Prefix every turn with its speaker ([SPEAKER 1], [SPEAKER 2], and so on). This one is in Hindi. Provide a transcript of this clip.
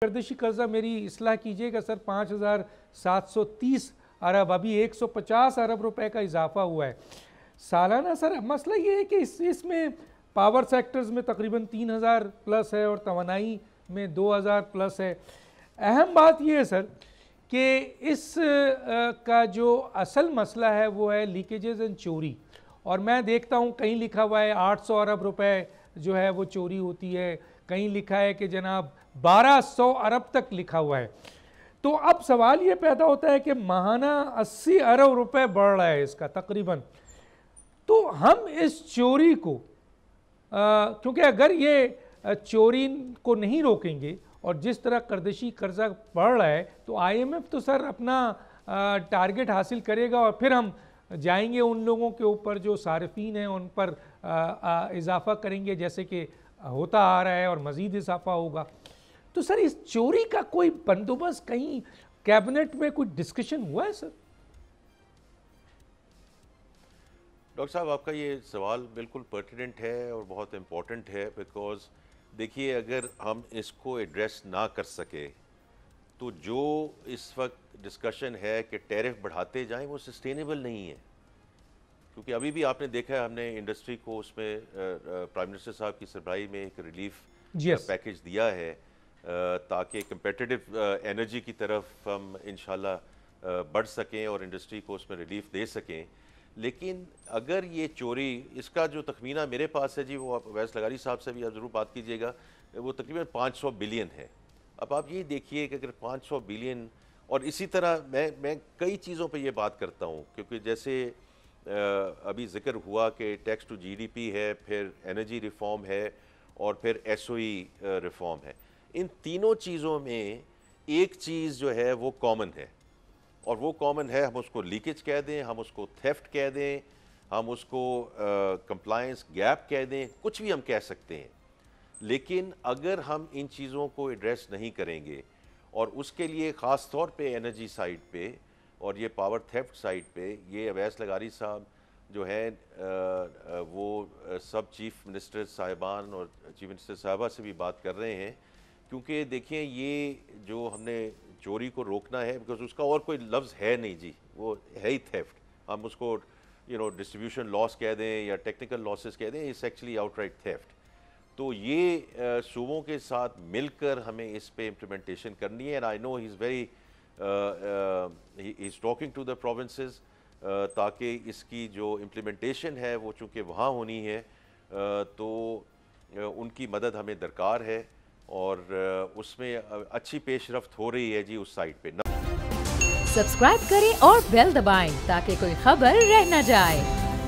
[SPEAKER 1] गर्दिशी कर्जा मेरी इस्लाह कीजिएगा सर, 5,730 अरब, अभी 150 अरब रुपए का इजाफा हुआ है सालाना। सर मसला ये है कि इसमें पावर सेक्टर्स में तकरीबन 3,000 प्लस है और तवानाई में 2,000 प्लस है। अहम बात यह है सर कि इस का जो असल मसला है वो है लीकेजेस एंड चोरी। और मैं देखता हूँ कहीं लिखा हुआ है 800 अरब रुपए जो है वो चोरी होती है, कहीं लिखा है कि जनाब 1200 अरब तक लिखा हुआ है। तो अब सवाल ये पैदा होता है कि माहाना 80 अरब रुपए बढ़ रहा है इसका तकरीबन। तो हम इस चोरी को क्योंकि अगर ये चोरी को नहीं रोकेंगे और जिस तरह गर्दिशी कर्जा बढ़ रहा है तो IMF तो सर अपना टारगेट हासिल करेगा और फिर हम जाएंगे उन लोगों के ऊपर जो सारिफीन हैं उन पर इजाफा करेंगे जैसे कि होता आ रहा है और मज़ीद इजाफा होगा। तो सर इस चोरी का कोई बंदोबस्त कहीं कैबिनेट में कोई डिस्कशन हुआ है सर?
[SPEAKER 2] डॉक्टर साहब, आपका ये सवाल बिल्कुल पर्टिनेंट है और बहुत इम्पोर्टेंट है, बिकॉज देखिए अगर हम इसको एड्रेस ना कर सके तो जो इस वक्त डिस्कशन है कि टैरिफ बढ़ाते जाएं वो सस्टेनेबल नहीं है। क्योंकि अभी भी आपने देखा है हमने इंडस्ट्री को उसमें प्राइम मिनिस्टर साहब की सरबराही में एक रिलीफ पैकेज दिया है ताकि कंपेटिटिव एनर्जी की तरफ हम इंशाल्लाह बढ़ सकें और इंडस्ट्री को उसमें रिलीफ दे सकें। लेकिन अगर ये चोरी, इसका जो तखमीना मेरे पास है जी, वो आप अवैस लगारी साहब से भी आप ज़रूर बात कीजिएगा, वो तकरीबन 500 बिलियन है। अब आप ये देखिए कि अगर 500 बिलियन, और इसी तरह मैं कई चीज़ों पे ये बात करता हूँ क्योंकि जैसे अभी जिक्र हुआ कि टैक्स टू GDP है, फिर एनर्जी रिफॉर्म है और फिर SOE रिफॉर्म है। इन तीनों चीज़ों में एक चीज़ जो है वो कॉमन है और वो कॉमन है, हम उसको लीकेज कह दें, हम उसको थेफ्ट कह दें, हम उसको कंप्लायंस गैप कह दें, कुछ भी हम कह सकते हैं। लेकिन अगर हम इन चीज़ों को एड्रेस नहीं करेंगे और उसके लिए ख़ास तौर पे एनर्जी साइड पे और ये पावर थेफ्ट साइड पे, ये अवैस लगारी साहब जो है वो सब चीफ मिनिस्टर साहिबान और चीफ मिनिस्टर साहिबा से भी बात कर रहे हैं। क्योंकि देखिए ये जो हमने चोरी को रोकना है, बिकॉज उसका और कोई लफ्ज़ है नहीं जी, वो है ही थेफ्ट। हम उसको डिस्ट्रीब्यूशन लॉस कह दें या टेक्निकल लॉसेस कह दें, इट्स एक्चुअली आउटराइट थेफ्ट। तो ये सूबों के साथ मिलकर हमें इस पे इम्प्लीमेंटेशन करनी है। And I know he is very he is talking to the provinces ताकि इसकी जो इम्प्लीमेंटेशन है वो चूँकि वहाँ होनी है तो उनकी मदद हमें दरकार है और उसमें अच्छी पेशरफ्त हो रही है जी उस साइड पे।
[SPEAKER 3] सब्सक्राइब करें और बेल दबाएं ताकि कोई खबर रह न जाए।